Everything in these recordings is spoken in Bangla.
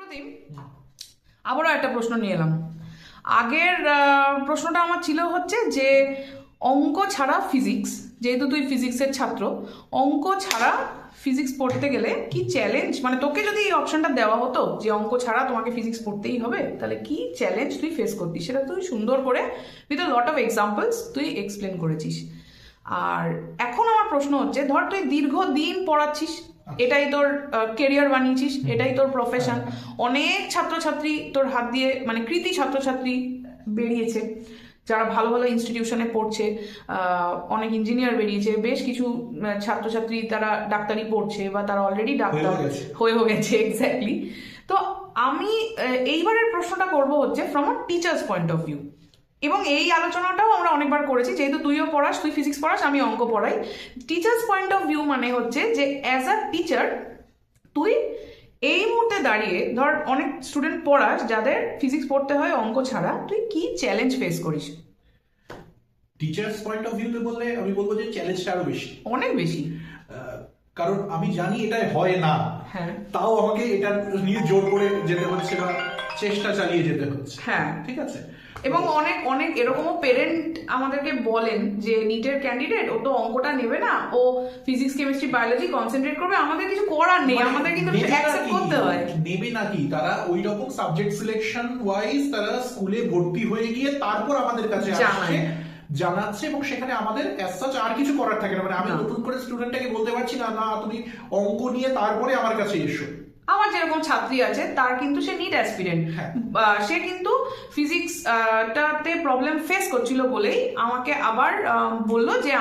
সুপ্রতিম, আবারও একটা প্রশ্ন নিয়ে এলাম। আগের প্রশ্নটা আমার ছিল হচ্ছে যে অঙ্ক ছাড়া ফিজিক্স, যেহেতু তুই ফিজিক্সের ছাত্র, অঙ্ক ছাড়া ফিজিক্স পড়তে গেলে কি চ্যালেঞ্জ, মানে তোকে যদি এই অপশনটা দেওয়া হতো যে অঙ্ক ছাড়া তোমাকে ফিজিক্স পড়তেই হবে, তাহলে কি চ্যালেঞ্জ তুই ফেস করতিস, সেটা তুই সুন্দর করে with a lot of examples তুই এক্সপ্লেন করেছিস। আর এখন আমার প্রশ্ন হচ্ছে, ধর তুই দীর্ঘদিন পড়াচ্ছিস, এটাই তোর কেরিয়ার বানিয়েছিস, এটাই তোর প্রফেশন, অনেক ছাত্রছাত্রী তোর হাত দিয়ে, মানে কৃতি ছাত্রছাত্রী বেরিয়েছে যারা ভালো ভালো ইনস্টিটিউশনে পড়ছে, অনেক ইঞ্জিনিয়ার বেরিয়েছে, বেশ কিছু ছাত্রছাত্রী তারা ডাক্তারি পড়ছে বা তারা অলরেডি ডাক্তার হয়ে গেছে। এক্স্যাক্টলি। তো আমি এইবারের প্রশ্নটা করব হচ্ছে from a teachers point of view, এবং এই আলোচনাটাও আমরা অনেকবার করেছি, যেহেতু তুইও পড়াস, তুই ফিজিক্স পড়াস, আমি অঙ্ক পড়াই। টিচার্স পয়েন্ট অফ ভিউ মানে হচ্ছে যে অ্যাজ আ টিচার তুই এই মুহূর্তে দাঁড়িয়ে, ধর অনেক স্টুডেন্ট পড়াস যাদের ফিজিক্স পড়তে হয় অঙ্ক ছাড়া, তুই কি চ্যালেঞ্জ ফেস করিস? টিচার্স পয়েন্ট অফ ভিউতে বললে আমি বলবো যে চ্যালেঞ্জটা আরো বেশি, অনেক বেশি। কারণ আমি জানি এটা হয় না, হ্যাঁ, তাও আমাকে এটা নিয়ে জোর করে যেতে হচ্ছে বা চেষ্টা চালিয়ে যেতে হচ্ছে। হ্যাঁ, ঠিক আছে। এবং অনেক অনেক এরকমও পেরেন্ট আমাদেরকে বলেন যে নিটের ক্যান্ডিডেট, ও তো অঙ্কটা নেবে না, ও ফিজিক্স কেমিস্ট্রি বায়োলজি কনসেন্ট্রেট করবে, আমাদের কিছু করার নেই, আমাদের কিন্তু অ্যাকসেপ্ট করতে হয়। নেবে নাকি তারা ওই রকম সাবজেক্ট সিলেকশন ওয়াইজ তারা স্কুলে ভর্তি হয়ে গিয়ে তারপর আমাদের কাছে আসছে, জানাচ্ছে, এবং সেখানে আমাদের অ্যাজ সাচ আর কিছু করার থাকে না। মানে আমি নতুন করে স্টুডেন্টটাকে বলতে পারছি না, না তুমি অঙ্ক নিয়ে তারপরে আমার কাছে এসো। আমার যেরকম ছাত্রী আছে, তার কিন্তু সে নিট অ্যাসপিরেন্ট, সে কিন্তু ফিজিক্স টাতে প্রবলেম ফেস করছিল বলেই আমাকে আবার বললো যে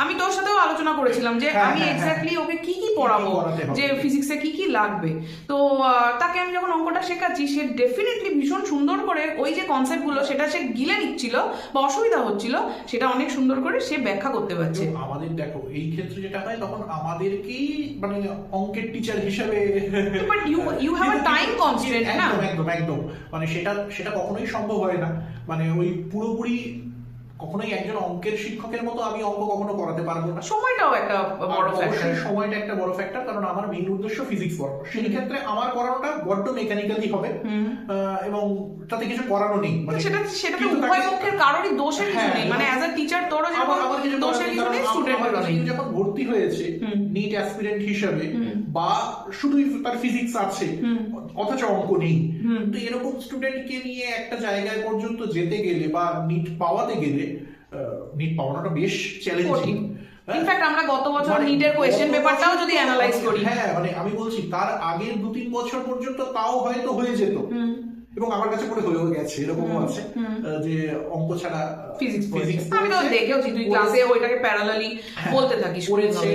আমি তোর সাথেও আলোচনা করেছিলাম যে আমি এক্স্যাক্টলি ওকে কি কি পড়াবো, যে ফিজিক্সে কি কি লাগবে। তো তাকে আমি যখন অঙ্কটা শেখাচ্ছি, সে ডেফিনেটলি ভীষণ সুন্দর করে ওই যে কনসেপ্টগুলো সেটা সে গিলে নিচ্ছিল বা অসুবিধা হচ্ছিল, সেটা অনেক সুন্দর করে সে ব্যাখ্যা করতে পারছে। আমাদের দেখো এই ক্ষেত্রে যেটা হয়, তখন আমাদেরকেই মানে অঙ্কের টিচার হিসেবে, but you have a time constraint না। একদম মানে সেটা কখনোই সম্ভব হয় না। মানে ওই পুরোপুরি কখনোই একজন অঙ্কের শিক্ষকের মতো আমি অঙ্ক কখনো করাতে পারবো না। সময়টাও একটা বড় ফ্যাক্টর। সময়টা একটা বড় ফ্যাক্টর, কারণ আমার মেইন উদ্দেশ্য ফিজিক্স পড়ানো। সেই ক্ষেত্রে আমার পড়ানোটা বড্ড মেকানিক্যালি হবে, এবং তাতে কিছু করানো নেই। মানে সেটা তো উভয় পক্ষের কারোরই দোষের কিছু নেই, মানে অ্যাজ আ টিচার তোরও যেমন দোষের কিছু নেই, স্টুডেন্টেরও নেই। যখন ভর্তি হয়েছে নিট অ্যাসপিরেন্ট হিসেবে, বা শুধুই তার ফিজিক্স আছে অথচ অঙ্ক নেই, তো এরকম স্টুডেন্টকে নিয়ে একটা জায়গায় পর্যন্ত যেতে গেলে বা নিট পাওয়াতে গেলে, নিট পাওয়ানোটা বেশ চ্যালেঞ্জিং। ইনফ্যাক্ট আমরা গত বছর নিটের কোশ্চেন পেপারটাও যদি অ্যানালাইজ করি, হ্যাঁ মানে আমি বলছি তার আগের 2-3 বছর পর্যন্ত তাও হয়তো হয়ে যেত, এবং আমার কাছে পড়ে হয়েও গেছে, এরকমও আছে যে অঙ্ক ছাড়া ফিজিক্স আমি তো দেখেওছি, তুই ক্লাসে ওইটাকে প্যারালালি বলতে থাকিস, পড়েছে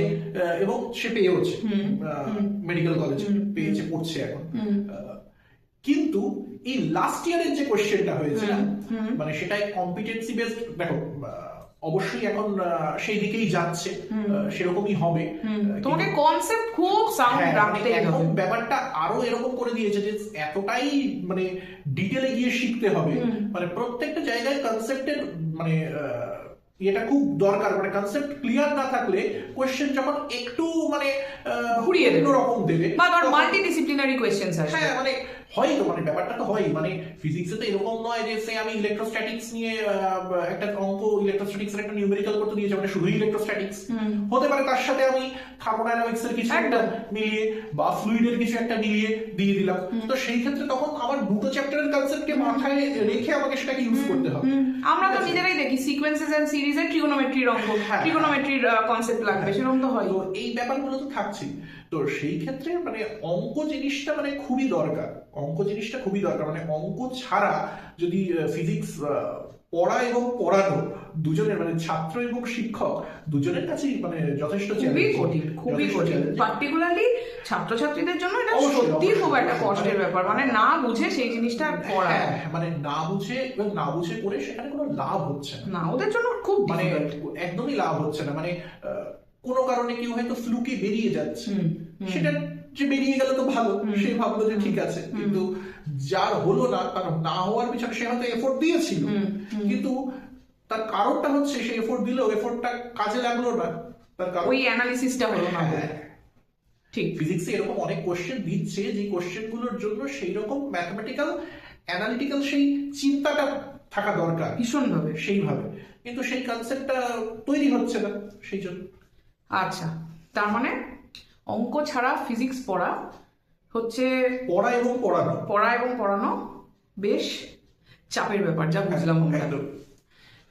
এবং সে পেয়েওছে, মেডিকেল কলেজে পেয়েছে, পড়ছে এখন। কিন্তু এই লাস্ট ইয়ারের যে কোশ্চেনটা হয়েছে না, মানে সেটাই কম্পিটেন্সি বেসড, দেখো অবশ্যই এখন সেই দিকেই যাচ্ছে, সেরকমই হবে। তোমাকে কনসেপ্ট খুব সাউন্ড রাখতে হবে। ব্যাপারটা আরো এরকম করে দিয়েছে যে এতটাই মানে ডিটেলে গিয়ে শিখতে হবে, মানে প্রত্যেকটা জায়গায় কনসেপ্টের মানে এটা খুব দরকার। মানে কনসেপ্ট ক্লিয়ার না থাকলে কোশ্চেন যখন একটু মানে ঘুরিয়ে দেবে, রকম দেবে, বা ধর মাল্টিডিসিপ্লিনারি কোশ্চেনস আসে। হ্যাঁ মানে হয় তো, মানে ব্যাপারটা তো হয়। মানে ফিজিক্সে তো এরকম নয় যে সে আমি ইলেকট্রোস্ট্যাটিক্স নিয়ে একটা অঙ্ক, ইলেকট্রোস্ট্যাটিক্স এর একটা নিউমেরিক্যাল করতে দিয়েছে, মানে শুধুই ইলেকট্রোস্ট্যাটিক্স হতে পারে, তার সাথে আমি থার্মোডাইনামিক্স এর কিছু একটা মিলিয়ে বা ফ্লুইডের কিছু একটা মিলিয়ে দিয়ে দিলাম। তো সেই ক্ষেত্রে তখন আমার দুটো চ্যাপ্টারের কনসেপ্টকে মাথায় রেখে আমাকে সেটাকে ইউজ করতে হবে। আমরা তো নিজেরাই দেখি সিকোয়েন্সেস এন্ড সিরিজে ট্রিগোনোমেট্রির অঙ্ক, ট্রিগোনোমেট্রির কনসেপ্ট লাগবে, সেরকম তো হয়। তো এই ব্যাপারগুলো তো থাকছেই। তো সেই ক্ষেত্রে মানে অঙ্ক জিনিসটা মানে খুবই দরকার, অঙ্ক জিনিসটা খুবই দরকার। মানে অঙ্ক ছাড়া যদি ফিজিক্স পড়া এবং পড়ানো দুজনের, মানে ছাত্র এবং শিক্ষক দুজনের কাছেই মানে যথেষ্ট খুবই কঠিন। পার্টিকুলারলি ছাত্রছাত্রীদের জন্য এটা সত্যি খুব একটা কষ্টের ব্যাপার, মানে না বুঝে সেই জিনিসটা করা, মানে না বুঝে এবং না বুঝে করে সেখানে কোনো লাভ হচ্ছে না, ওদের জন্য খুব মানে একদমই লাভ হচ্ছে না। মানে কোনো কারণে কেউ হয়তো ফ্লুকে বেরিয়ে যাচ্ছে, সেটা যে বেরিয়ে গেল তো ভালো, সে ভাবলো যে ঠিক আছে, কিন্তু যার হলো না, তার না হওয়ার পিছনে সে হয়তো এফোর্ট দিয়েছিল, কিন্তু তার কারণটা হচ্ছে সে এফোর্ট দিল, এফোর্টটা কাজে লাগলো না, তার কারণ ওই অ্যানালিসিসটা হলো না। ঠিক। ফিজিক্সে এরকম অনেক কোশ্চেন দিচ্ছে যে কোশ্চেনগুলোর জন্য সেই রকম ম্যাথমেটিক্যাল অ্যানালিটিক্যাল সেই চিন্তাটা থাকা দরকার ভীষণভাবে। সেইভাবে, কিন্তু সেই কনসেপ্টটা তৈরি হচ্ছে না সেই জন্য। আচ্ছা, তার মানে অঙ্ক ছাড়া ফিজিক্স পড়া হচ্ছে পড়া এবং পড়ানো। পড়া এবং পড়ানো বেশ চাপের ব্যাপার, যা বুঝলাম আমরা। একদম।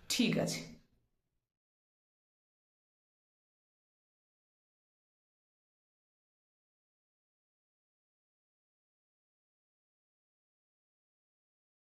ঠিক আছে।